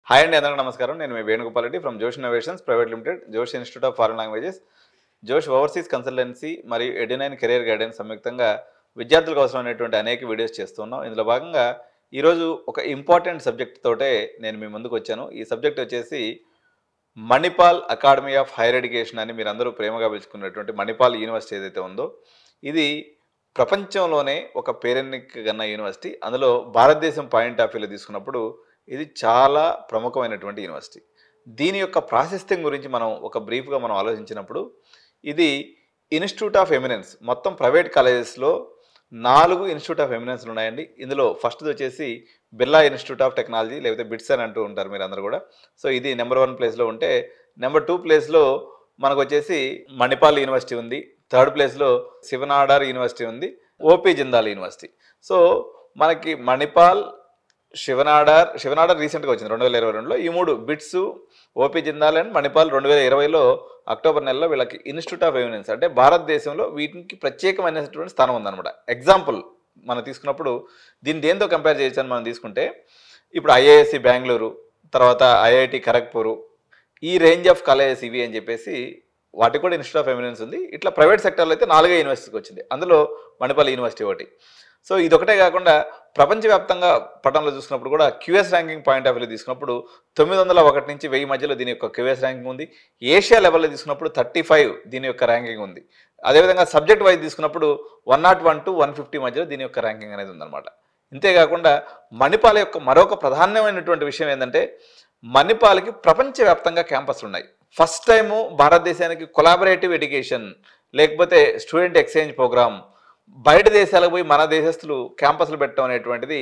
Hi అండి, అందరికీ నమస్కారం. నేను మీ వేణుగోపాల్ రెడ్డి ఫ్రమ్ జోష్ ఇన్నోవేషన్స్ ప్రైవేట్ లిమిటెడ్, జోష్ ఇన్స్టిట్యూట్ ఆఫ్ ఫారెన్ లాంగ్వేజెస్, జోష్ ఓవర్సీస్ కన్సల్టెన్సీ మరియు ఎడ్యునైన్ కెరియర్ గైడెన్స్ సంయుక్తంగా విద్యార్థులకు అవసరమైనటువంటి అనేక వీడియోస్ చేస్తున్నాం. ఇందులో భాగంగా ఈరోజు ఒక ఇంపార్టెంట్ సబ్జెక్ట్ తోటే నేను మీ ముందుకు వచ్చాను. ఈ సబ్జెక్ట్ వచ్చేసి Manipal academy of higher education అని మీరందరూ ప్రేమగా పిలుచుకున్నటువంటి మణిపాల్ యూనివర్సిటీ ఏదైతే ఉందో, ఇది ప్రపంచంలోనే ఒక పేరెన్నికగన్న యూనివర్సిటీ. అందులో భారతదేశం పాయింట్ ఆఫ్ వ్యూలో తీసుకున్నప్పుడు ఇది చాలా ప్రముఖమైనటువంటి యూనివర్సిటీ. దీని యొక్క ప్రాశస్త్యం గురించి మనం ఒక బ్రీఫ్గా మనం ఆలోచించినప్పుడు, ఇది ఇన్స్టిట్యూట్ ఆఫ్ ఎమినెన్స్. మొత్తం ప్రైవేట్ కాలేజెస్లో 4 ఇన్స్టిట్యూట్ ఆఫ్ ఎమినెన్స్ ఉన్నాయండి. ఇందులో ఫస్ట్ది వచ్చేసి బిర్లా ఇన్స్టిట్యూట్ ఆఫ్ టెక్నాలజీ, లేకపోతే బిట్స్ అని అంటూ ఉంటారు మీరు అందరూ కూడా. సో ఇది నెంబర్ 1 ప్లేస్లో ఉంటే, నెంబర్ 2 ప్లేస్లో మనకు వచ్చేసి మణిపాల్ యూనివర్సిటీ ఉంది. థర్డ్ ప్లేస్లో శివనాడార్ యూనివర్సిటీ ఉంది, ఓపీ జిందాల్ యూనివర్సిటీ. సో మనకి మణిపాల్, శివనాడార్ రీసెంట్గా వచ్చింది 2022లో. ఈ 3 బిట్స్, ఓపీ జిందాల్ అండ్ మణిపాల్ 2020లో అక్టోబర్ నెలలో వీళ్ళకి ఇన్స్టిట్యూట్ ఆఫ్ ఎమినెన్స్, అంటే భారతదేశంలో వీటికి ప్రత్యేకమైనటువంటి స్థానం ఉందన్నమాట. ఎగ్జాంపుల్ మనం తీసుకున్నప్పుడు దీన్ని దేంతో కంపేర్ చేయొచ్చు అని మనం తీసుకుంటే, ఇప్పుడు ఐఐఎస్సి బెంగళూరు, తర్వాత ఐఐటి ఖరగ్పూర్, ఈ రేంజ్ ఆఫ్ కాలేజెస్ ఇవి అని చెప్పేసి వాటికి కూడా ఇన్స్టిట్యూట్ ఆఫ్ ఎమినెన్స్ ఉంది. ఇట్లా ప్రైవేట్ సెక్టర్లో అయితే 4 యూనివర్సిటీకి వచ్చింది, అందులో మణిపాల్ యూనివర్సిటీ ఒకటి. సో ఇదొకటే కాకుండా ప్రపంచవ్యాప్తంగా పట్టణంలో చూసుకున్నప్పుడు కూడా QS ranking point of view తీసుకున్నప్పుడు 901 నుంచి 1000 మధ్యలో దీని యొక్క క్యూఎస్ ర్యాంకింగ్ ఉంది. ఏషియా లెవెల్లో తీసుకున్నప్పుడు 35 దీని యొక్క ర్యాంకింగ్ ఉంది. అదేవిధంగా సబ్జెక్ట్ వైజ్ తీసుకున్నప్పుడు 101 to 150 మధ్యలో దీని యొక్క ర్యాంకింగ్ అనేది ఉందన్నమాట. ఇంతేకాకుండా మణిపాల్ యొక్క మరొక ప్రధానమైనటువంటి విషయం ఏంటంటే, మణిపాల్కి ప్రపంచవ్యాప్తంగా క్యాంపస్లు ఉన్నాయి. ఫస్ట్ టైము భారతదేశానికి కొలాబరేటివ్ ఎడ్యుకేషన్ లేకపోతే స్టూడెంట్ ఎక్స్చేంజ్ ప్రోగ్రామ్, బయట దేశాలకు పోయి మన దేశస్తులు క్యాంపస్లు పెట్టడం అనేటువంటిది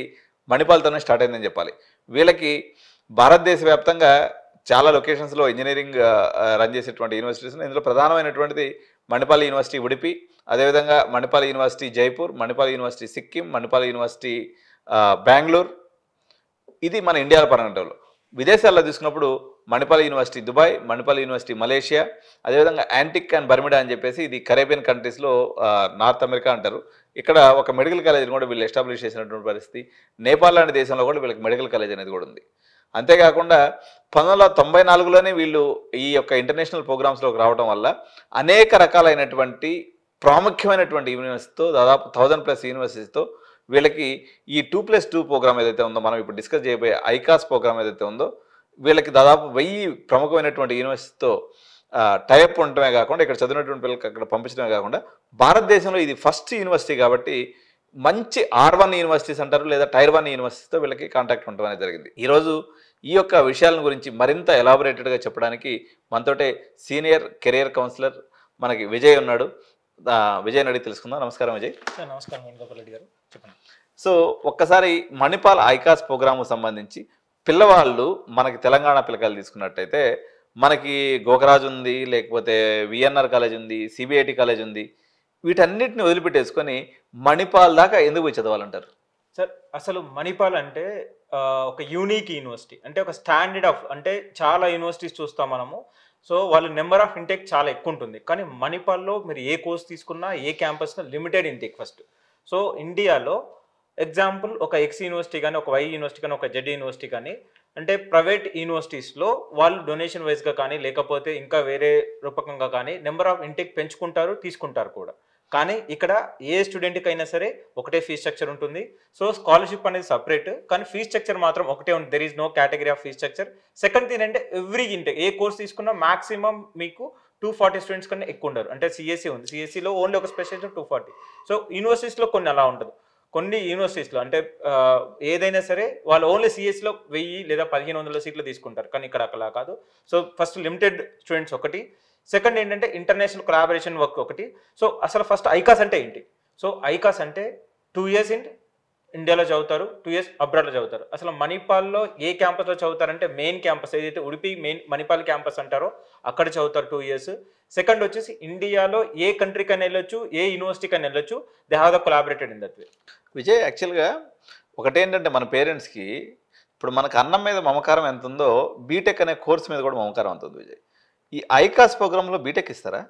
మణిపాల్తోనే స్టార్ట్ అయిందని చెప్పాలి. వీళ్ళకి భారతదేశ వ్యాప్తంగా చాలా లొకేషన్స్లో ఇంజనీరింగ్ రన్ చేసేటువంటి యూనివర్సిటీస్, ఇందులో ప్రధానమైనటువంటిది మణిపాల్ యూనివర్సిటీ ఉడిపి, అదేవిధంగా Manipal university Jaipur, Manipal university Sikkim, Manipal university Bengaluru. ఇది మన ఇండియాలో పరంగా. విదేశాల్లో తీసుకున్నప్పుడు Manipal university Dubai, Manipal university Malaysia, అదేవిధంగా యాంటిక్ అండ్ బర్మిడా అని చెప్పేసి ఇది కరేబియన్ కంట్రీస్లో నార్త్ అమెరికా అంటారు. ఇక్కడ ఒక మెడికల్ కాలేజీని కూడా వీళ్ళు ఎస్టాబ్లిష్ చేసినటువంటి పరిస్థితి. నేపాల్ లాంటి దేశంలో కూడా వీళ్ళకి మెడికల్ కాలేజ్ అనేది కూడా ఉంది. అంతేకాకుండా 1994లోనే వీళ్ళు ఈ యొక్క ఇంటర్నేషనల్ ప్రోగ్రామ్స్లోకి రావడం వల్ల అనేక రకాలైనటువంటి ప్రాముఖ్యమైనటువంటి యూనివర్సిటీతో, దాదాపు 1000+ యూనివర్సిటీతో వీళ్ళకి ఈ 2+2 ప్రోగ్రామ్ ఏదైతే ఉందో, మనం ఇప్పుడు డిస్కస్ చేయబోయే ఐకాస్ ప్రోగ్రామ్ ఏదైతే ఉందో, వీళ్ళకి దాదాపు 1000 ప్రముఖమైనటువంటి యూనివర్సిటీతో టైప్ ఉండటమే కాకుండా, ఇక్కడ చదివినటువంటి పిల్లలకి అక్కడ పంపించడమే కాకుండా, భారతదేశంలో ఇది ఫస్ట్ యూనివర్సిటీ కాబట్టి మంచి R1 యూనివర్సిటీస్ అంటారు, లేదా టైర్ 1 యూనివర్సిటీతో వీళ్ళకి కాంటాక్ట్ ఉండడం అనేది జరిగింది. ఈరోజు ఈ యొక్క విషయాల గురించి మరింత ఎలాబొరేటెడ్గా చెప్పడానికి మనతోటే సీనియర్ కెరియర్ కౌన్సిలర్ మనకి విజయ్ ఉన్నాడు. విజయ్ అడిగి తెలుసుకుందాం. నమస్కారం విజయ్. నమస్కారం వేణుగోపాల్ రెడ్డి గారు, చెప్పండి. సో ఒక్కసారి మణిపాల్ ఐకాస్ ప్రోగ్రాము సంబంధించి పిల్లవాళ్ళు, మనకి తెలంగాణ పిల్లకాయలు తీసుకున్నట్టయితే మనకి గోకరాజు ఉంది, లేకపోతే విఎన్ఆర్ కాలేజ్ ఉంది, సిబిఐటి కాలేజ్ ఉంది. వీటన్నిటిని వదిలిపెట్టేసుకొని మణిపాల్ దాకా ఎందుకు పోయి చదవాలంటారు సార్? అసలు మణిపాల్ అంటే ఒక యూనిక్ యూనివర్సిటీ, అంటే ఒక స్టాండర్డ్ ఆఫ్, అంటే చాలా యూనివర్సిటీస్ చూస్తాం మనము. సో వాళ్ళ నెంబర్ ఆఫ్ ఇంటేక్ చాలా ఎక్కువ ఉంటుంది. కానీ మణిపాల్లో మీరు ఏ కోర్స్ తీసుకున్నా, ఏ క్యాంపస్లో లిమిటెడ్ ఇంటేక్ ఫస్ట్. సో ఇండియాలో ఎగ్జాంపుల్ ఒక ఎక్స్ యూనివర్సిటీ కానీ, ఒక వై యూనివర్సిటీ కానీ, ఒక జెడ్ యూనివర్సిటీ కానీ, అంటే ప్రైవేట్ యూనివర్సిటీస్లో వాళ్ళు డొనేషన్ వైజ్గా కానీ, లేకపోతే ఇంకా వేరే రూపకంగా కానీ నెంబర్ ఆఫ్ ఇంటేక్ పెంచుకుంటారు, తీసుకుంటారు కూడా. కానీ ఇక్కడ ఏ స్టూడెంట్కి అయినా సరే ఒకటే ఫీ స్ట్రక్చర్ ఉంటుంది. సో స్కాలర్షిప్ అనేది సపరేట్, కానీ ఫీ స్ట్రక్చర్ మాత్రం ఒకటే ఉంది. There is no category of fee structure. Second thing అంటే ఎవ్రీ ఇంటేక్, ఏ కోర్స్ తీసుకున్నా మాక్సిమం మీకు 240 స్టూడెంట్స్ కన్నా ఎక్కువ ఉండరు. అంటే సిఎస్సి ఉంది, సిఎస్సిలో ఓన్లీ ఒక స్పెషలిస్ట్ 240. సో యూనివర్సిటీస్లో కొన్ని అలా ఉంటుంది. కొన్ని యూనివర్సిటీస్లో అంటే ఏదైనా సరే వాళ్ళు ఓన్లీ సిఎస్సిలో 1000 లేదా 1500 సీట్లు తీసుకుంటారు. కానీ ఇక్కడ అలా కాదు. సో ఫస్ట్ లిమిటెడ్ స్టూడెంట్స్ ఒకటి. సెకండ్ ఏంటంటే ఇంటర్నేషనల్ కొలాబరేషన్ వర్క్ ఒకటి. సో అసలు ఫస్ట్ ఐకాస్ అంటే ఏంటి? సో ఐకాస్ అంటే 2 years ఇండియాలో చదువుతారు, 2 years అబ్రాడ్లో చదువుతారు. అసలు మణిపాల్లో ఏ క్యాంపస్లో చదువుతారంటే మెయిన్ క్యాంపస్ ఏదైతే ఉడిపి మెయిన్ మణిపాల్ క్యాంపస్ అంటారో అక్కడ చదువుతారు 2 years. సెకండ్ వచ్చేసి ఇండియాలో ఏ కంట్రీకైనా వెళ్ళొచ్చు, ఏ యూనివర్సిటీకైనా వెళ్ళొచ్చు. They have the collaborated in that way. Vijay, యాక్చువల్గా ఒకటేంటంటే మన పేరెంట్స్కి ఇప్పుడు మనకు అన్నం మీద మమకారం ఎంత ఉందో, బీటెక్ అనే కోర్స్ మీద కూడా మమకారం ఎంత ఉంది విజయ్. ఈ ఐకాస్ ప్రోగ్రాంలో బీటెక్ ఇస్తారా?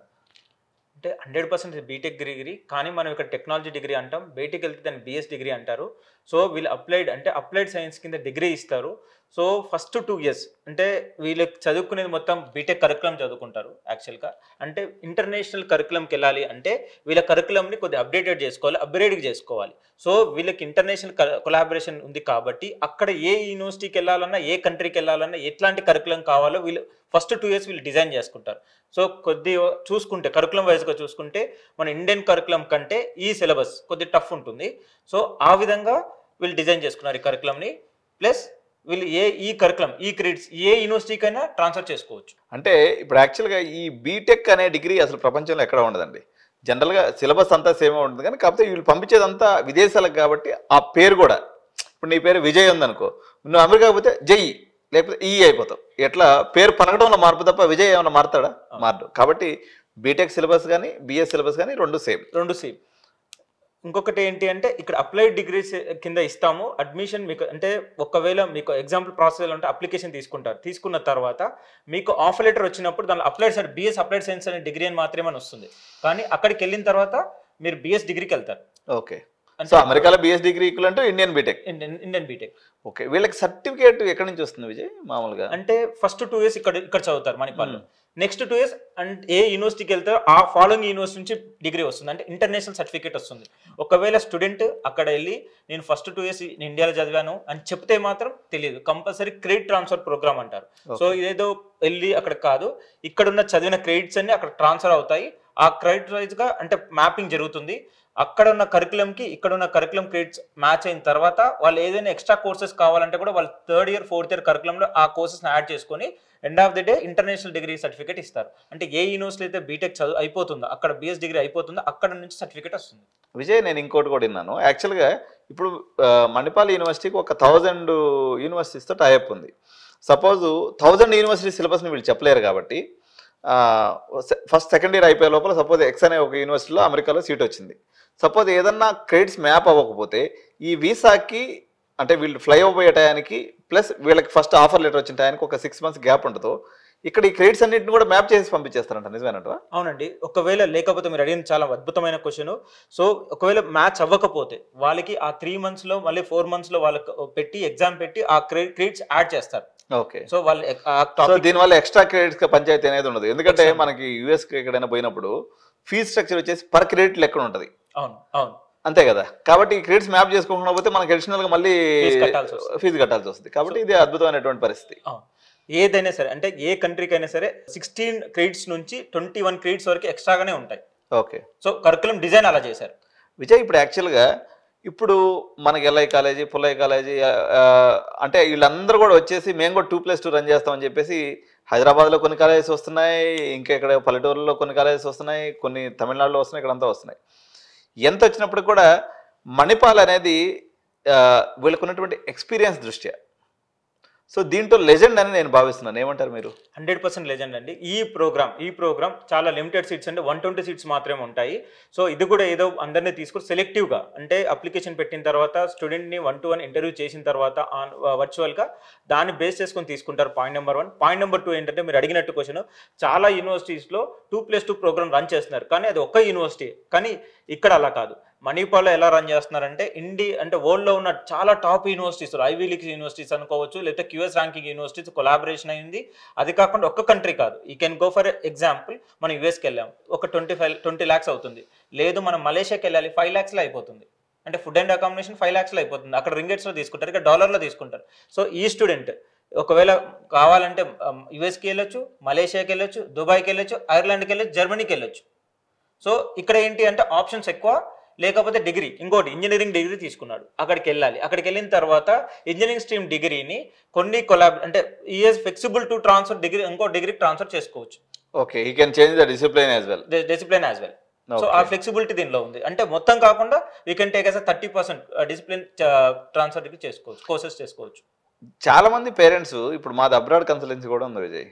అంటే 100% బీటెక్ డిగ్రీ, కానీ మనం ఇక్కడ టెక్నాలజీ డిగ్రీ అంటాం. బయటికి వెళ్తే దాన్ని బిఎస్ డిగ్రీ అంటారు. సో వీళ్ళు అప్లైడ్, అంటే అప్లైడ్ సైన్స్ కింద డిగ్రీ ఇస్తారు. సో ఫస్ట్ 2 years అంటే వీళ్ళకి చదువుకునేది మొత్తం బీటెక్ కరికులం చదువుకుంటారు యాక్చువల్గా. అంటే ఇంటర్నేషనల్ కరికులంకి వెళ్ళాలి అంటే వీళ్ళ కరికులంని కొద్దిగా అప్డేటెడ్ చేసుకోవాలి, అప్గ్రేడ్ చేసుకోవాలి. సో వీళ్ళకి ఇంటర్నేషనల్ కొలాబరేషన్ ఉంది కాబట్టి అక్కడ ఏ యూనివర్సిటీకి వెళ్ళాలన్నా, ఏ కంట్రీకి వెళ్ళాలన్నా ఎట్లాంటి కరికులం కావాలో వీళ్ళు ఫస్ట్ 2 years వీళ్ళు డిజైన్ చేసుకుంటారు. సో కొద్దిగా చూసుకుంటే కరికులం వైజ్గా చూసుకుంటే మన ఇండియన్ కరికులం కంటే ఈ సిలబస్ కొద్దిగా టఫ్ ఉంటుంది. సో ఆ విధంగా వీళ్ళు డిజైన్ చేసుకున్నారు ఈ కరికులంని. ప్లస్ వీళ్ళు ఈ కరికులం ఈ క్రెడిట్స్ ఏ యూనివర్సిటీకైనా ట్రాన్స్ఫర్ చేసుకోవచ్చు. అంటే ఇప్పుడు యాక్చువల్గా ఈ బీటెక్ అనే డిగ్రీ అసలు ప్రపంచంలో ఎక్కడ ఉండదండి. జనరల్గా సిలబస్ అంతా సేమే ఉంటుంది, కానీ కాకపోతే వీళ్ళు పంపించేదంతా విదేశాలకు కాబట్టి ఆ పేరు కూడా, ఇప్పుడు నీ పేరు విజయ్ ఉందనుకో, నువ్వు అమెరికా పోతే జై లేకపోతే ఈ అయిపోతావు. ఎట్లా పేరు పలకడంలో మార్పు తప్ప విజయ్ ఏమైనా మారుతాడా? మారడు. కాబట్టి బీటెక్ సిలబస్ కానీ బిఎస్ సిలబస్ కానీ రెండు సేమ్. ఇంకొకటి ఏంటి అంటే ఇక్కడ అప్లైడ్ డిగ్రీస్ కింద ఇస్తాము అడ్మిషన్. మీకు అంటే ఒకవేళ మీకు ఎగ్జాంపుల్ ప్రాసెస్ అంటే అప్లికేషన్ తీసుకుంటారు, తీసుకున్న తర్వాత మీకు ఆఫర్ లెటర్ వచ్చినప్పుడు దానిలో applied science BS applied science అనే డిగ్రీ అని మాత్రమే వస్తుంది. కానీ అక్కడికి వెళ్ళిన తర్వాత మీరు బిఎస్ డిగ్రీకి వెళ్తారు. ఓకే. సో అమెరికాలో BS degree equal to Indian BTech. Okay. వీళ్ళకి సర్టిఫికేట్ ఎక్కడి నుంచి వస్తుంది విజయ్ మామూలుగా? అంటే ఫస్ట్ 2 years ఇక్కడ చదువుతారు మణిపాల్లో. నెక్స్ట్ 2 years అండ్ ఏ యూనివర్సిటీకి వెళ్తారో ఆ ఫాలోయింగ్ యూనివర్సిటీ నుంచి డిగ్రీ వస్తుంది, అంటే ఇంటర్నేషనల్ సర్టిఫికేట్ వస్తుంది. ఒకవేళ స్టూడెంట్ అక్కడ వెళ్ళి నేను ఫస్ట్ 2 years ఇండియాలో చదివాను అని చెప్తే మాత్రం తెలియదు, కంపల్సరీ క్రెడిట్ ట్రాన్స్ఫర్ ప్రోగ్రామ్ అంటారు. సో ఇదేదో వెళ్ళి అక్కడ కాదు, ఇక్కడ ఉన్న చదివిన క్రెడిట్స్ అన్ని అక్కడ ట్రాన్స్ఫర్ అవుతాయి. ఆ క్రెడిట్ వైజ్గా అంటే మ్యాపింగ్ జరుగుతుంది. అక్కడ ఉన్న కరికులంకి ఇక్కడ ఉన్న కరికులం క్రెడిట్స్ మ్యాచ్ అయిన తర్వాత వాళ్ళు ఏదైనా ఎక్స్ట్రా కోర్సెస్ కావాలంటే కూడా వాళ్ళు 3rd year 4th year కరికులంలో ఆ కోర్సెస్ని యాడ్ చేసుకొని end of the day international degree certificate ఇస్తారు. అంటే ఏ యూనివర్సిటీ అయితే బీటెక్ చదువు అయిపోతుందో అక్కడ బిఎస్ డిగ్రీ అయిపోతుందో అక్కడ నుంచి సర్టిఫికేట్ వస్తుంది. విజయ్, నేను ఇంకోటి కూడా విన్నాను. యాక్చువల్గా ఇప్పుడు మణిపాల్ యూనివర్సిటీకి ఒక 1000 యూనివర్సిటీస్తో టైఅప్ ఉంది. సపోజ్ 1000 యూనివర్సిటీ సిలబస్ని వీళ్ళు చెప్పలేరు కాబట్టి ఫస్ట్ సెకండ్ ఇయర్ అయిపోయే లోపల సపోజ్ ఎక్స్ అనే ఒక యూనివర్సిటీలో అమెరికాలో సీట్ వచ్చింది. సపోజ్ ఏదన్నా క్రెడిట్స్ మ్యాప్ అవ్వకపోతే ఈ వీసాకి అంటే వీళ్ళు ఫ్లై అయిపోయే టయానికి ప్లస్ వీళ్ళకి ఫస్ట్ ఆఫర్ లెటర్ వచ్చిన టయానికి ఒక 6 months గ్యాప్ ఉంటుందో ఇక్కడ ఈ క్రెడిట్స్ అన్నింటిని కూడా మ్యాప్ చేసి పంపించేస్తారంట, నిజమేనంట? అవునండి. ఒకవేళ లేకపోతే మీరు అడిగిన చాలా అద్భుతమైన క్వశ్చన్. సో ఒకవేళ మ్యాచ్ అవ్వకపోతే వాళ్ళకి ఆ 3 monthsలో మళ్ళీ 4 monthsలో వాళ్ళకి పెట్టి ఎగ్జామ్ పెట్టి ఆ క్రెడిట్స్ యాడ్ చేస్తారు. ఓకే. సో వాళ్ళు దీనివల్ల ఎక్స్ట్రా క్రెడిట్స్ పంచాయతీ అనేది ఉండదు. ఎందుకంటే మనకి యూఎస్కి ఎక్కడైనా పోయినప్పుడు ఫీజ్ స్ట్రక్చర్ వచ్చేసి పర్ క్రెడిట్ లెక్క ఉంటుంది. అవును అంతే కదా. కాబట్టి ఈ క్రెడిట్స్ మ్యాప్ చేసుకోకుండా పోతే మనకి అడిషనల్గా మళ్ళీ ఫీజు కట్టాల్సి వస్తుంది. కాబట్టి ఇది అద్భుతమైనటువంటి పరిస్థితి. ఏదైనా సరే అంటే ఏ కంట్రీకి అయినా సరే 16 క్రెడిట్స్ నుంచి 21 క్రెడిట్స్ వరకు ఎక్స్ట్రాగానే ఉంటాయి. ఓకే. సో కరికులం డిజైన్ అలా చేశారు. విజయ్, ఇప్పుడు యాక్చువల్గా ఇప్పుడు మనకి ఎల్ఐ కాలేజీ పుల్లై కాలేజీ అంటే వీళ్ళందరూ కూడా వచ్చేసి మేము కూడా 2+2 రన్ చేస్తామని చెప్పేసి హైదరాబాద్లో కొన్ని కాలేజెస్ వస్తున్నాయి, ఇంకా ఇక్కడ పల్లెటూరులో కొన్ని కాలేజెస్ వస్తున్నాయి, కొన్ని తమిళనాడులో వస్తున్నాయి, ఇక్కడంతా వస్తున్నాయి. ఎంత వచ్చినప్పుడు కూడా మణిపాల్ అనేది వీళ్ళకు ఉన్నటువంటి ఎక్స్పీరియన్స్ దృష్ట్యా సో దీంట్లో లెజెండ్ అని నేను భావిస్తున్నాను. ఏమంటారు మీరు? 100% లెజెండ్ అండి. ఈ ప్రోగ్రామ్ చాలా లిమిటెడ్ సీట్స్ అంటే 120 సీట్స్ మాత్రమే ఉంటాయి. సో ఇది కూడా ఏదో అందరినీ తీసుకుని సెలెక్టివ్గా అంటే అప్లికేషన్ పెట్టిన తర్వాత స్టూడెంట్ని 1-to-1 ఇంటర్వ్యూ చేసిన తర్వాత వర్చువల్గా దాన్ని బేస్ చేసుకొని తీసుకుంటారు. Point number 1. పాయింట్ నెంబర్ 2 ఏంటంటే మీరు అడిగినట్టు క్వశ్చన్, చాలా యూనివర్సిటీస్లో 2+2 ప్రోగ్రామ్ రన్ చేస్తున్నారు, కానీ అది ఒక యూనివర్సిటీ. కానీ ఇక్కడ అలా కాదు. మణిపాల్లో ఎలా రన్ చేస్తున్నారంటే అంటే వరల్డ్లో ఉన్న చాలా top universities, ivy league universities అనుకోవచ్చు, లేకపోతే క్యూఎస్ ర్యాంకింగ్ యూనివర్సిటీస్ కొలాబరేషన్ అయింది. అది కాకుండా ఒక్క కంట్రీ కాదు. You can go for example మనం యూఎస్కి వెళ్ళాం, ఒక 20 lakhs అవుతుంది. లేదు మనం మలేషియాకి వెళ్ళాలి, 5 lakhsలో అయిపోతుంది. అంటే ఫుడ్ అండ్ అకామిడేషన్ 5 lakhsలో అయిపోతుంది. అక్కడ రింగెట్స్లో తీసుకుంటారు, ఇక్కడ డాలర్లో తీసుకుంటారు. సో ఈ స్టూడెంట్ ఒకవేళ కావాలంటే యూఎస్కి వెళ్ళొచ్చు, మలేషియాకి వెళ్ళొచ్చు, దుబాయ్కి వెళ్ళొచ్చు, ఐర్లాండ్కి వెళ్ళొచ్చు, జర్మనీకి వెళ్ళొచ్చు. సో ఇక్కడ ఏంటి అంటే ఆప్షన్స్ ఎక్కువ. లేకపోతే డిగ్రీ, ఇంకోటి ఇంజనీరింగ్ డిగ్రీ తీసుకున్నాడు, అక్కడికి వెళ్ళాలి. అక్కడికి వెళ్ళిన తర్వాత ఇంజనీరింగ్ స్ట్రీమ్ డిగ్రీని కొన్ని అంటే is flexible to transfer degree ఇంకో డిగ్రీకి ట్రాన్స్ఫర్ చేసుకోవచ్చు. Okay, he can change the discipline as well. So ఆ ఫ్లెక్సిబిలిటీ దీనిలో ఉంది. అంటే మొత్తం కాకుండా we can take as 30% discipline transfer degree చేసుకోవచ్చు, కోర్సెస్ చేసుకోవచ్చు. చాలా మంది పేరెంట్స్, ఇప్పుడు మాది అబ్రాడ్ కన్సల్టెన్సీ కూడా ఉంది విజయ్,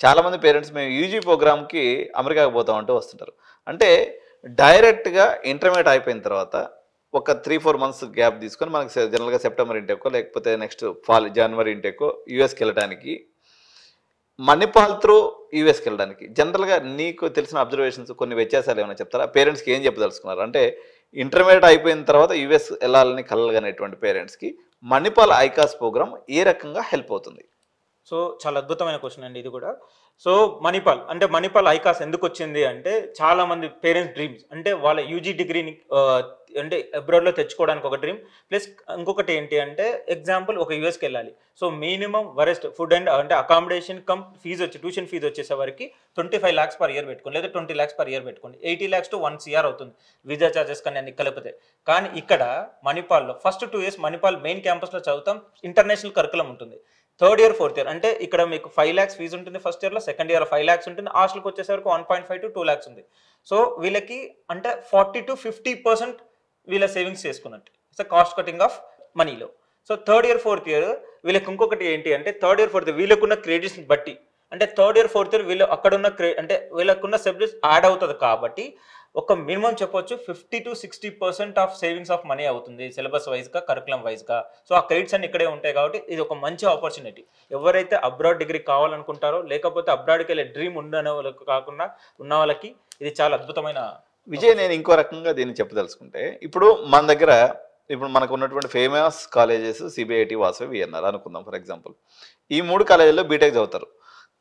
చాలా మంది పేరెంట్స్ మేము యూజీ ప్రోగ్రామ్కి అమెరికాకి పోతామంటూ వస్తుంటారు. అంటే డైరెక్ట్గా ఇంటర్మీడియట్ అయిపోయిన తర్వాత ఒక 3-4 months గ్యాప్ తీసుకొని మనకి జనరల్గా సెప్టెంబర్ ఇంటెక్కో లేకపోతే నెక్స్ట్ జనవరి ఇంటెక్కో యూఎస్కి వెళ్ళడానికి, మణిపాల్ త్రూ యూఎస్కి వెళ్ళడానికి జనరల్గా నీకు తెలిసిన అబ్జర్వేషన్స్ కొన్ని వ్యత్యాసాలు ఏమైనా చెప్తారా? పేరెంట్స్కి ఏం చెప్పదలుచుకున్నారు? అంటే ఇంటర్మీడియట్ అయిపోయిన తర్వాత యూఎస్ వెళ్ళాలని కలగనేటువంటి పేరెంట్స్కి మణిపాల్ ఐకాస్ ప్రోగ్రామ్ ఏ రకంగా హెల్ప్ అవుతుంది? సో చాలా అద్భుతమైన క్వశ్చన్ అండి ఇది కూడా. సో మణిపాల్ ఐకాస్ ఎందుకు వచ్చింది అంటే, చాలా మంది పేరెంట్స్ డ్రీమ్స్ అంటే వాళ్ళ యూజీ డిగ్రీని అంటే అబ్రాడ్లో తెచ్చుకోవడానికి ఒక డ్రీమ్, ప్లస్ ఇంకొకటి ఏంటి అంటే ఎగ్జాంపుల్ ఒక యూఎస్కి వెళ్ళాలి. So minimum worst food and అంటే అకామిడేషన్ కమ్ ఫీజు వచ్చి ట్యూషన్ ఫీజు వచ్చేసే వరకు 25 lakhs per year పెట్టుకోండి, లేదా 20 lakhs per year పెట్టుకోండి, 80 lakhs to 1 crore అవుతుంది వీజా చార్జెస్ కానీ అన్ని కలిపితే. కానీ ఇక్కడ మణిపాల్లో ఫస్ట్ 2 years మణిపాల్ మెయిన్ క్యాంపస్లో చదువుతాం, ఇంటర్నేషనల్ కరికులం ఉంటుంది. 3rd year 4th year అంటే ఇక్కడ మీకు 5 lakhs ఫీజు ఉంటుంది ఫస్ట్ ఇయర్లో, సెకండ్ ఇయర్ 5 lakhs ఉంటుంది, హాస్టల్కి వచ్చేసరికి 1.5 to 2 lakhs ఉంది. సో వీళ్ళకి అంటే 40 to 50% వీళ్ళ సేవింగ్స్ చేసుకున్నట్టు. ఇట్స్ కాస్ట్ కటింగ్ ఆఫ్ మనీలో. So 3rd year 4th year వీళ్ళకి ఇంకొకటి ఏంటి అంటే 3rd year 4th year వీళ్ళకున్న క్రెడిట్స్ని బట్టి అంటే 3rd year 4th year వీళ్ళు అక్కడున్న అంటే వీళ్ళకున్న సబ్జెక్ట్స్ యాడ్ అవుతుంది కాబట్టి ఒక మినిమం చెప్పొచ్చు 50 to 60% of savings of money అవుతుంది సిలబస్ వైజ్గా, కరికులం వైజ్గా. సో ఆ క్రెడిట్స్ అన్ని ఇక్కడే ఉంటాయి కాబట్టి ఇది ఒక మంచి ఆపర్చునిటీ. ఎవరైతే అబ్రాడ్ డిగ్రీ కావాలనుకుంటారో, లేకపోతే అబ్రాడ్కి వెళ్ళే డ్రీమ్ ఉండని వాళ్ళకి కాకుండా ఉన్న వాళ్ళకి ఇది చాలా అద్భుతమైన విజయ్. నేను ఇంకో రకంగా దీన్ని చెప్పదలుచుకుంటే, ఇప్పుడు మన దగ్గర ఇప్పుడు మనకు ఉన్నటువంటి famous colleges CBIT, Vasavi, VNR అనుకుందాం ఫర్ ఎగ్జాంపుల్. ఈ 3 కాలేజీల్లో బీటెక్ చదువుతారు.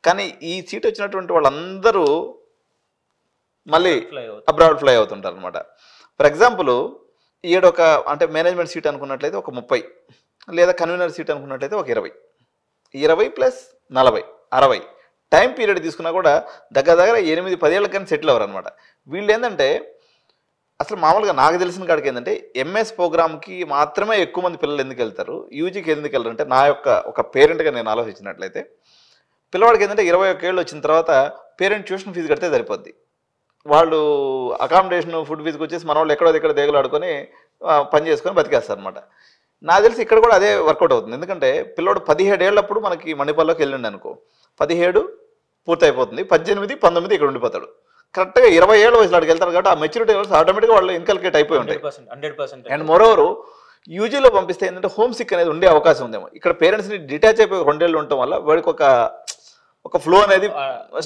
కానీ ఈ సీట్ వచ్చినటువంటి వాళ్ళందరూ మళ్ళీ అబ్రాడ్ ఫ్లై అవుతుంటారు అనమాట. ఫర్ ఎగ్జాంపుల్ ఈడొక అంటే మేనేజ్మెంట్ సీట్ అనుకున్నట్లయితే ఒక 30, లేదా కన్వీనర్ సీట్ అనుకున్నట్లయితే ఒక 20 ప్లస్ 40, 60 టైం పీరియడ్ తీసుకున్నా కూడా దగ్గర 8-10 ఏళ్ళ కానీ సెటిల్ అవ్వరు అనమాట. వీళ్ళు ఏంటంటే అసలు మామూలుగా నాకు తెలిసిన కాడికి ఏంటంటే ఎంఎస్ ప్రోగ్రామ్కి మాత్రమే ఎక్కువ మంది పిల్లలు ఎందుకు వెళ్తారు, యూజీకి ఎందుకు వెళ్ళరు అంటే, నా యొక్క ఒక పేరెంట్గా నేను ఆలోచించినట్లయితే పిల్లవాడికి ఏంటంటే 21 ఏళ్ళు వచ్చిన తర్వాత పేరెంట్ ట్యూషన్ ఫీజు కడితే సరిపోద్ది. వాళ్ళు అకామిడేషన్ ఫుడ్ ఫీజుకి వచ్చేసి మన వాళ్ళు ఎక్కడో దగ్గర దేగులు ఆడుకొని పని చేసుకొని బతికేస్తారు అనమాట. నాకు తెలిసి ఇక్కడ కూడా అదే వర్కౌట్ అవుతుంది. ఎందుకంటే పిల్లోడు 17 ఏళ్ళప్పుడు మనకి మణిపాల్లోకి వెళ్ళండి అనుకో, 17 పూర్తి అయిపోతుంది, 18, 19 ఇక్కడ ఉండిపోతాడు. కరెక్ట్గా 20 ఏళ్ళ వయసులో అక్కడికి వెళ్తారు కాబట్టి ఆ మెచ్యూరిటీ లెవెల్స్ ఆటోమేటిక్గా వాళ్ళు ఇన్కల్కేట్ అయిపోయి ఉంటాయి. 100%. అండ్ మోరోవర్ యూజీలో పంపిస్తే ఏంటంటే హోమ్ సిక్ అనేది ఉండే అవకాశం ఉందేమో. ఇక్కడ పేరెంట్స్ని డిటాచ్ అయిపోయి 2 ఏళ్ళు ఉండటం వల్ల వాడికి ఒక ఫ్లో అనేది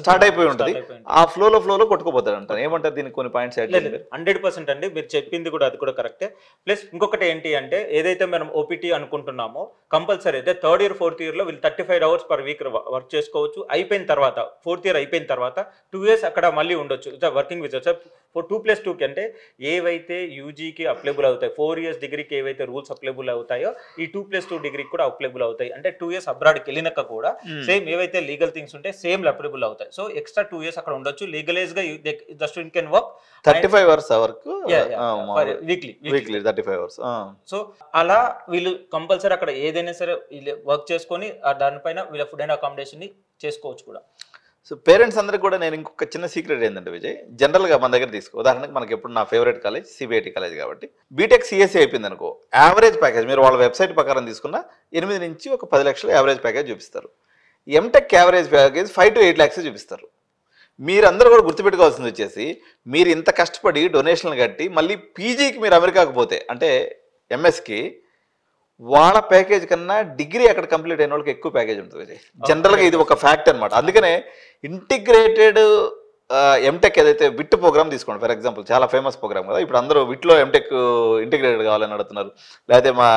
స్టార్ట్ అయిపోయి ఉంటుంది. ఆ ఫ్లోలో కొట్టుకుపోతాడు అంటారు. ఏమంటారు దీనికి కొన్ని పాయింట్స్? 100% అండి, మీరు చెప్పింది కూడా అది కూడా కరెక్టే. ప్లస్ ఇంకొకటి ఏంటి అంటే, ఏదైతే మనం ఓపీటీ అనుకుంటున్నామో కంపల్సరీ అయితే 3rd year 4th year వీళ్ళు 35 hours per week వర్క్ చేసుకోవచ్చు. అయిపోయిన తర్వాత 4th year అయిపోయిన తర్వాత 2 years అక్కడ మళ్ళీ ఉండొచ్చు వర్కింగ్ విత్ 2+2 అంటే ఏవైతే యూజీకి అప్లైబుల్ అవుతాయి, 4 years డిగ్రీకి ఏవైతే రూల్స్ అప్లైబుల్ అవుతాయో ఈ 2+2 డిగ్రీకి కూడా అప్లైబుల్ అవుతాయి. అంటే 2 years అబ్రాడ్కి వెళ్ళినాక కూడా సేమ్ ఏవైతే లీగల్ థింగ్స్ ఉంటే సేమ్ అప్లైబుల్ అవుతాయి. సో ఎక్స్ట్రా 2 years అక్కడ ఉండొచ్చు. లీగలైజ్ గా the student can work 35 hours వరకు వీక్లీ 35 hours. సో అలా వీళ్ళు కంపల్సరీ అక్కడ ఏదైనా సరే వర్క్ చేసుకొని దానిపైన వీళ్ళ ఫుడ్ అండ్ అకామిడేషన్ ని చేసుకోవచ్చు కూడా. సో పేరెంట్స్ అందరికి కూడా నేను ఇంకొక చిన్న సీక్రెట్ ఏంటంటే విజయ్, జనరల్గా మన దగ్గర తీసుకో, ఉదాహరణకి మనకి ఎప్పుడు నా ఫేవరెట్ కాలేజ్ సిబిఐటి కాలేజ్ కాబట్టి బీటెక్ సిఎస్సి అయిపోయింది అనుకో, యావరేజ్ ప్యాకేజ్ మీరు వాళ్ళ వెబ్సైట్ ప్రకారం తీసుకున్న 8 నుంచి ఒక 10 లక్షలు యావరేజ్ ప్యాకేజ్ చూపిస్తారు. MTech average package 5 to 8 lakhs చూపిస్తారు. మీరందరూ కూడా గుర్తుపెట్టుకోవాల్సింది వచ్చేసి, మీరు ఇంత కష్టపడి డొనేషన్లు కట్టి మళ్ళీ పీజీకి మీరు అమెరికాకు పోతే అంటే ఎంఎస్కి వాళ్ళ ప్యాకేజ్ కన్నా డిగ్రీ అక్కడ కంప్లీట్ అయిన వాళ్ళకి ఎక్కువ ప్యాకేజ్ ఉంటుంది. జనరల్గా ఇది ఒక ఫ్యాక్ట్ అనమాట. అందుకనే ఇంటిగ్రేటెడ్ ఎంటెక్ ఏదైతే విట్ ప్రోగ్రామ్ తీసుకోండి ఫర్ ఎగ్జాంపుల్, చాలా ఫేమస్ ప్రోగ్రామ్ కదా. ఇప్పుడు అందరూ విట్లో ఎంటెక్ ఇంటిగ్రేటెడ్ కావాలని అడుగుతున్నారు. లేకపోతే మా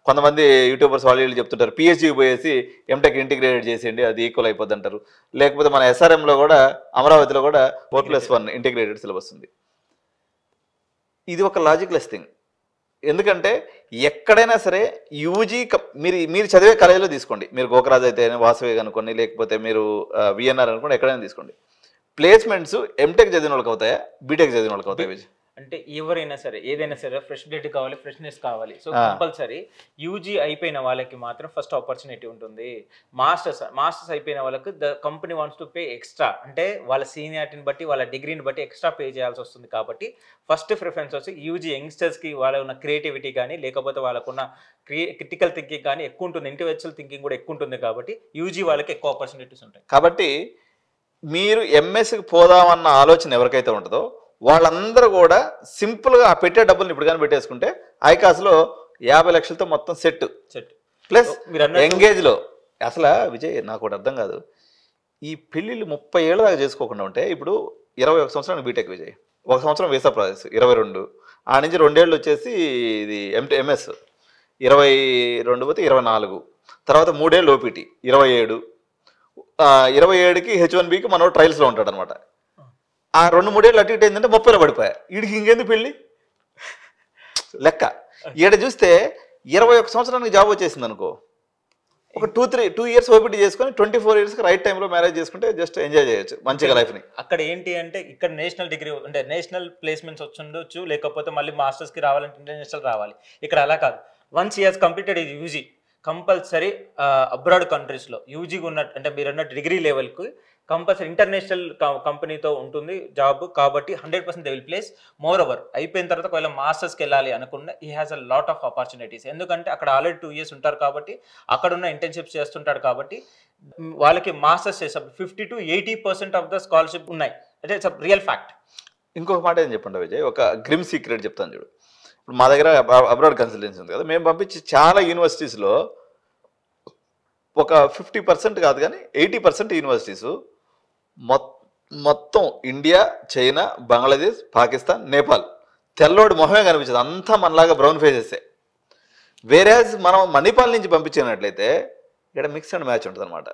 కొంతమంది యూట్యూబర్స్ వాళ్ళు చెప్తుంటారు పిహెచ్డీ పోయేసి ఎంటెక్ ఇంటిగ్రేటెడ్ చేసేయండి అది ఈక్వల్ అయిపోద్ది అంటారు. లేకపోతే మన ఎస్ఆర్ఎంలో కూడా అమరావతిలో కూడా 4+1 ఇంటిగ్రేటెడ్ సిలబస్ ఉంది. ఇది ఒక లాజిక్లెస్ థింగ్. ఎందుకంటే ఎక్కడైనా సరే యూజీ మీరు చదివే కాలేజీలో తీసుకోండి, మీరు గోకరాజ్ అయితే వాసవి అనుకోండి, లేకపోతే మీరు విఎన్ఆర్ అనుకోండి, ఎక్కడైనా తీసుకోండి, ప్లేస్మెంట్స్ ఎంటెక్ చదివిన వాళ్ళకి అవుతాయా, బీటెక్ చదివిన వాళ్ళకి అవుతాయి విజయ్? అంటే ఎవరైనా సరే ఏదైనా సరే ఫ్రెష్ బ్లడ్ కావాలి, ఫ్రెష్నెస్ కావాలి. సో కంపల్సరీ యూజీ అయిపోయిన వాళ్ళకి మాత్రం ఫస్ట్ ఆపర్చునిటీ ఉంటుంది. మాస్టర్స్ అయిపోయిన వాళ్ళకి the company wants to pay extra, అంటే వాళ్ళ సీనియారిటీని బట్టి వాళ్ళ డిగ్రీని బట్టి ఎక్స్ట్రా పే చేయాల్సి వస్తుంది. కాబట్టి ఫస్ట్ ప్రిఫరెన్స్ వచ్చి యూజీ యంగ్స్టర్స్కి వాళ్ళ ఉన్న క్రియేటివిటీ కానీ లేకపోతే వాళ్ళకున్న క్రిటికల్ థింకింగ్ కానీ ఎక్కువ ఉంటుంది, ఇంటెలెక్చువల్ థింకింగ్ కూడా ఎక్కువ ఉంటుంది. కాబట్టి యూజీ వాళ్ళకి ఎక్కువ ఆపర్చునిటీస్ ఉంటాయి. కాబట్టి మీరు ఎంఎస్కి పోదామన్న ఆలోచన ఎవరికైతే ఉంటుందో వాళ్ళందరూ కూడా సింపుల్గా ఆ పెట్టే డబ్బులు ఇప్పుడు కానీ పెట్టేసుకుంటే ఐకాస్లో 50 లక్షలతో మొత్తం సెట్ ప్లస్ ఎంగేజ్లో. అసలు విజయ్ నాకు ఒకటి అర్థం కాదు, ఈ పెళ్ళిళ్ళు 30 ఏళ్ళ దాకా చేసుకోకుండా ఉంటే ఇప్పుడు 21 సంవత్సరానికి బీటెక్ విజయ్, 1 సంవత్సరం వీసా ప్రాసెస్ 22, ఆ నుంచి 2 ఏళ్ళు వచ్చేసి ఇది ఎంఎస్, 22 పోతే 24, తర్వాత 3 ఏళ్ళు ఓపీటీ 27, 27కి H1Bకి మనోడు ట్రయల్స్లో ఉంటాడు అనమాట. ఆ 2-3 ఏళ్ళు అటు ఇటు ఏంటంటే 30లో పడిపోయా. వీడికి ఇంకెందుకు పెళ్ళి లెక్క. ఈడ చూస్తే 21 సంవత్సరానికి జాబ్ వచ్చేసింది అనుకో, ఒక 2 ఇయర్స్ ఓపీటీ చేసుకొని 24 ఇయర్స్కి రైట్ టైంలో మ్యారేజ్ చేసుకుంటే జస్ట్ ఎంజాయ్ చేయొచ్చు మంచిగా లైఫ్ని. అక్కడ ఏంటి అంటే ఇక్కడ నేషనల్ డిగ్రీ అంటే నేషనల్ ప్లేస్మెంట్స్ వచ్చుండొచ్చు, లేకపోతే మళ్ళీ మాస్టర్స్కి రావాలంటే ఇంటర్నేషనల్ రావాలి. ఇక్కడ అలా కాదు. వన్స్ హీ హాజ్ కంప్లీటెడ్ ఇది యూజీ కంపల్సరీ అబ్రాడ్ కంట్రీస్లో యూజీగా ఉన్నట్టు అంటే మీరు అన్నట్టు డిగ్రీ లెవెల్కి కంపల్సరీ ఇంటర్నేషనల్ కంపెనీతో ఉంటుంది జాబ్. కాబట్టి 100% they will place. More over అయిపోయిన తర్వాత ఒకవేళ మాస్టర్స్కి వెళ్ళాలి అనుకున్న he has a lot of opportunities. ఎందుకంటే అక్కడ ఆల్రెడీ 2 ఇయర్స్ ఉంటారు కాబట్టి, అక్కడ ఉన్న ఇంటర్న్షిప్స్ చేస్తుంటాడు కాబట్టి వాళ్ళకి మాస్టర్స్ చేసేటప్పుడు 50 to 80% ఆఫ్ ద స్కాలర్షిప్ ఉన్నాయి. అంటే ఇట్స్ రియల్ ఫ్యాక్ట్. ఇంకొక మాట ఏం చెప్పండి విజయ్, ఒక గ్రిమ్ సీక్రెట్ చెప్తాను చూడు. ఇప్పుడు మా దగ్గర అబ్రాడ్ కన్సల్టెన్సీ ఉంది కదా, మేము పంపించి చాలా యూనివర్సిటీస్లో ఒక 50% కాదు కానీ 80% యూనివర్సిటీస్ మొత్తం ఇండియా, చైనా, బంగ్లాదేశ్, పాకిస్తాన్, నేపాల్, తెల్లోడి మొహమే కనిపించదు, అంతా మనలాగా బ్రౌన్ ఫేసెసే. వేరేజ్ మనం మణిపాల్ నుంచి పంపించినట్లయితే ఇక్కడ మిక్స్ అండ్ మ్యాచ్ ఉంటుంది అనమాట.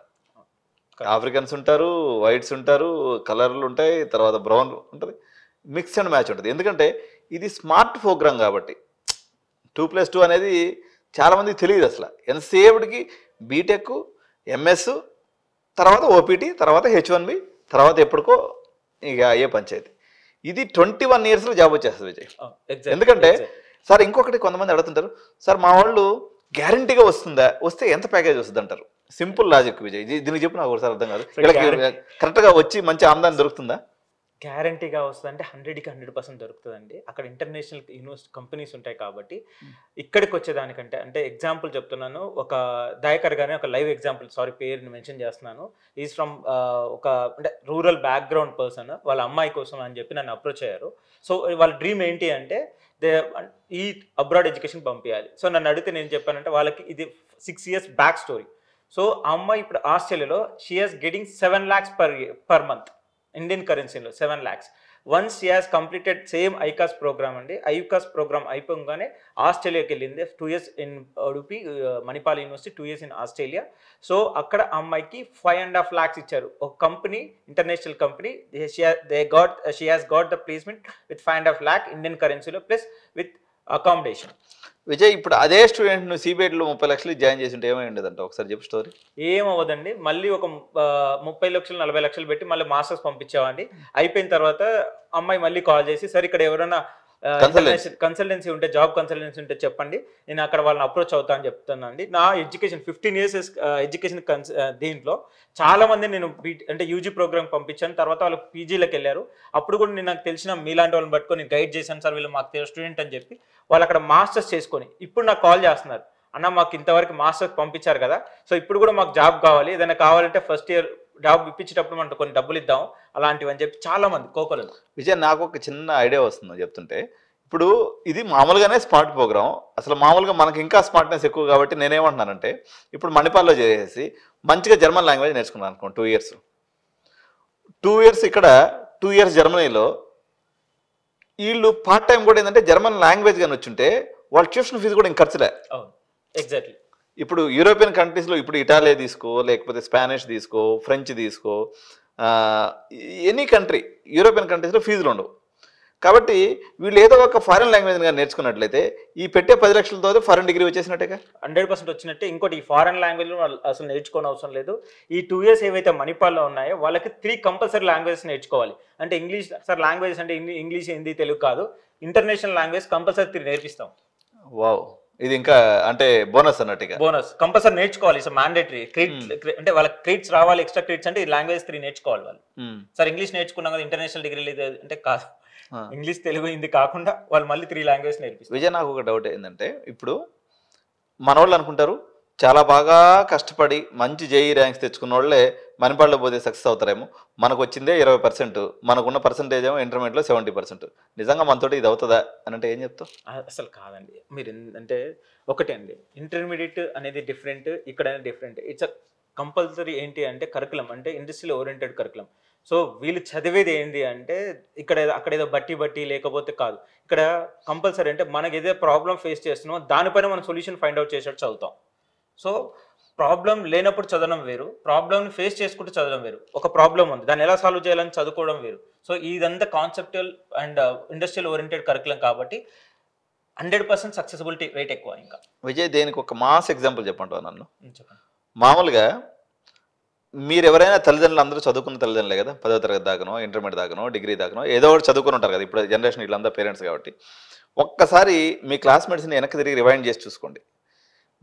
ఆఫ్రికన్స్ ఉంటారు, వైట్స్ ఉంటారు, కలర్లు ఉంటాయి, తర్వాత బ్రౌన్ ఉంటుంది, మిక్స్ అండ్ మ్యాచ్ ఉంటుంది. ఎందుకంటే ఇది స్మార్ట్ ప్రోగ్రామ్ కాబట్టి 2+2 అనేది చాలామందికి తెలియదు అసలు. ఎంతసేపటికి బీటెక్, ఎంఎస్, తర్వాత ఓపీటీ, తర్వాత H1B, తర్వాత ఎప్పటికో ఇక అయ్యే పంచాయతీ. ఇది 21 ఇయర్స్లో జాబ్ వచ్చేస్తుంది విజయ్. ఎందుకంటే సార్ ఇంకొకటి కొంతమంది అడుగుతుంటారు, సార్ మా వాళ్ళు గ్యారంటీగా వస్తుందా, వస్తే ఎంత ప్యాకేజ్ వస్తుంది అంటారు. సింపుల్ లాజిక్ విజయ్, దీనికి చెప్పు నాకు ఒకసారి అర్థం కాదు. కరెక్ట్గా వచ్చి మంచి ఆమ్దాన్ని దొరుకుతుందా? గ్యారంటీగా వస్తుంది అంటే 100కి 100% దొరుకుతుందండి. అక్కడ ఇంటర్నేషనల్ యూనివర్సిటీ కంపెనీస్ ఉంటాయి కాబట్టి ఇక్కడికి వచ్చేదానికంటే అంటే ఎగ్జాంపుల్ చెప్తున్నాను. ఒక దయాకర్ గారిని ఒక లైవ్ ఎగ్జాంపుల్, సారీ పేరుని మెన్షన్ చేస్తున్నాను. ఈజ్ ఫ్రమ్ ఒక అంటే రూరల్ బ్యాక్గ్రౌండ్ పర్సన్. వాళ్ళ అమ్మాయి కోసం అని చెప్పి నన్ను అప్రోచ్ అయ్యారు. సో వాళ్ళ డ్రీమ్ ఏంటి అంటే ఈ అబ్రాడ్ ఎడ్యుకేషన్ పంపించాలి. సో నన్ను అడిగితే నేను చెప్పానంటే వాళ్ళకి ఇది 6 years బ్యాక్ స్టోరీ. సో ఆ అమ్మాయి ఇప్పుడు ఆస్ట్రేలియాలో she has getting 7 lakhs per month Indian కరెన్సీలో 7 lakhs. Once she has completed same ICAS program అండి. ఐకాస్ ప్రోగ్రామ్ అయిపోగానే ఆస్ట్రేలియాకి వెళ్ళింది. 2 years in Udupi Manipal university, 2 years in Australia. So అక్కడ అమ్మాయికి 5.5 lakhs ఇచ్చారు. ఒక company, international company, she has got the placement with 5.5 lakh Indian కరెన్సీలో ప్లస్ విత్ అకామిడేషన్. విజయ్ ఇప్పుడు అదే స్టూడెంట్ నువ్వు సిబిఐటీలో 30 లక్షలు జాయిన్ చేసి ఉంటే ఏమై ఉండేదంట, ఒకసారి చెప్పు స్టోరీ. ఏమవ్వదండి, మళ్ళీ ఒక 30 లక్షలు 40 లక్షలు పెట్టి మళ్ళీ మాస్టర్స్ పంపించామండి. అయిపోయిన తర్వాత అమ్మాయి మళ్ళీ కాల్ చేసి, సార్ ఇక్కడ ఎవరైనా కన్సల్టెన్సీ ఉంటే, జాబ్ కన్సల్టెన్సీ ఉంటే చెప్పండి, నేను అక్కడ వాళ్ళని అప్రోచ్ అవుతా అని చెప్తానండి. నా ఎడ్యుకేషన్ 15 years ఎడ్యుకేషన్ దీంట్లో చాలా మంది నేను అంటే యూజీ ప్రోగ్రామ్ పంపించాను. తర్వాత వాళ్ళు పీజీలకు వెళ్ళారు. అప్పుడు కూడా నేను నాకు తెలిసిన మీలాంటి వాళ్ళని పట్టుకొని నేను గైడ్ చేశాను. సార్ వీళ్ళు మాకు స్టూడెంట్ అని చెప్పి వాళ్ళు అక్కడ మాస్టర్స్ చేసుకొని ఇప్పుడు నాకు కాల్ చేస్తున్నారు, అన్న మాకు ఇంతవరకు మాస్టర్స్ పంపించారు కదా, సో ఇప్పుడు కూడా మాకు జాబ్ కావాలి, ఏదైనా కావాలంటే ఫస్ట్ ఇయర్ జాబ్ ఇప్పించేటప్పుడు మనకు కొన్ని డబ్బులు ఇద్దాం అలాంటివి అని చెప్పి చాలా మంది కోకలు. విజయ్ నాకు ఒక చిన్న ఐడియా వస్తుంది చెప్తుంటే. ఇప్పుడు ఇది మామూలుగానే స్మార్ట్ ప్రోగ్రామ్, అసలు మామూలుగా మనకి ఇంకా స్మార్ట్నెస్ ఎక్కువ కాబట్టి నేనేమంటున్నానంటే ఇప్పుడు మణిపాల్లో చేసేసి మంచిగా జర్మన్ లాంగ్వేజ్ నేర్చుకున్నాను అనుకోండి 2 years. 2 years ఇక్కడ, 2 years జర్మనీలో. వీళ్ళు పార్ట్ టైం కూడా ఏంటంటే జర్మన్ లాంగ్వేజ్ కానీ వచ్చుంటే వాళ్ళ ట్యూషన్ ఫీజు కూడా ఇంక ఖర్చులే. ఎగ్జాక్ట్లీ. ఇప్పుడు యూరోపియన్ కంట్రీస్లో ఇప్పుడు ఇటాలీ తీసుకో, లేకపోతే స్పానిష్ తీసుకో, ఫ్రెంచ్ తీసుకో, ఎనీ కంట్రీ యూరోపియన్ కంట్రీస్లో ఫీజులు ఉండవు. కాబట్టి వీళ్ళు ఏదో ఒక ఫారెన్ లాంగ్వేజ్ కానీ నేర్చుకున్నట్లయితే ఈ పెట్టే 10 లక్షలతో ఫారెన్ డిగ్రీ వచ్చేసినట్టుగా 100% వచ్చినట్టే. ఇంకోటి ఈ ఫారెన్ లాంగ్వేజ్ అసలు నేర్చుకోని అవసరం లేదు. ఈ 2 years ఏవైతే మణిపాల్లో ఉన్నాయో వాళ్ళకి 3 కంపల్సరీ లాంగ్వేజెస్ నేర్చుకోవాలి. అంటే ఇంగ్లీష్, సార్ లాంగ్వేజెస్ అంటే ఇంగ్లీష్, హిందీ, తెలుగు కాదు, ఇంటర్నేషనల్ లాంగ్వేజ్ కంపల్సరీ 3 నేర్పిస్తాం. వావ్, ఇది ఇంకా అంటే బోనస్ అన్నట్టుగా. బోనస్ కంపల్సరీ నేర్చుకోవాలి. సో మ్యాండేటరీ అంటే వాళ్ళకి క్రెడిట్స్ రావాలి, ఎక్స్ట్రా క్రెడిట్స్ అంటే ఈ లాంగ్వేజ్ 3 నేర్చుకోవాలి వాళ్ళు. సార్ ఇంగ్లీష్ నేర్చుకున్నాం కదా ఇంటర్నేషనల్ డిగ్రీ లేదు అంటే కాదు, ఇంగ్లీష్, తెలుగు, హిందీ కాకుండా వాళ్ళు మళ్ళీ 3 లాంగ్వేజ్ నేర్పిస్తారు. విజయ్ నాకు ఒక డౌట్ ఏంటంటే ఇప్పుడు మన వాళ్ళు అనుకుంటారు చాలా బాగా కష్టపడి మంచి జేఈ ర్యాంక్స్ తెచ్చుకున్న వాళ్ళే మణిపాల్లో పోతే సక్సెస్ అవుతారేమో, మనకు వచ్చిందే 20%, మనకున్న పర్సంటేజ్ ఏమో ఇంటర్మీడియట్లో 70%. నిజంగా మనతోటి ఇది అవుతుందా అని అంటే ఏం చెప్తావు? అసలు కాదండి. మీరు అంటే ఒకటే అండి, ఇంటర్మీడియట్ అనేది డిఫరెంట్, ఇక్కడ డిఫరెంట్. ఇట్స్ అ కంపల్సరీ ఏంటి అంటే కరికులం అంటే ఇండస్ట్రియల్ ఓరియంటెడ్ కరికులం. సో వీళ్ళు చదివేది ఏంటి అంటే అక్కడ ఏదో బట్టి లేకపోతే కాదు. ఇక్కడ కంపల్సరీ అంటే మనకి ఏదో ప్రాబ్లం ఫేస్ చేస్తున్నామో దానిపైన మనం సొల్యూషన్ ఫైండ్ అవుట్ చేసేట్టు చదువుతాం. సో ప్రాబ్లం లేనప్పుడు చదవడం వేరు, ప్రాబ్లమ్ని ఫేస్ చేసుకుంటూ చదవడం వేరు. ఒక ప్రాబ్లం ఉంది, దాన్ని ఎలా సాల్వ్ చేయాలని చదువుకోవడం వేరు. సో ఇదంతా conceptual and industrial oriented curriculum కాబట్టి 100% సక్సెసిబిలిటీ రేట్ ఎక్కువ. ఇంకా విజయ్, దేనికి ఒక మాస్ ఎగ్జాంపుల్ చెప్పంటావు నన్ను? చెప్పండి. మామూలుగా మీరు ఎవరైనా తల్లిదండ్రులు అందరూ చదువుకున్న తల్లిదండ్రులే కదా, 10వ తరగతి దాకనో ఇంటర్మీడియట్ దాకనో డిగ్రీ దాకనో ఏదో ఒకటి చదువుకుని ఉంటారు కదా. ఇప్పుడు జనరేషన్ వీళ్ళంతా పేరెంట్స్ కాబట్టి ఒక్కసారి మీ క్లాస్మేట్స్ని వెనక్కి తిరిగి రివైండ్ చేసి చూసుకోండి.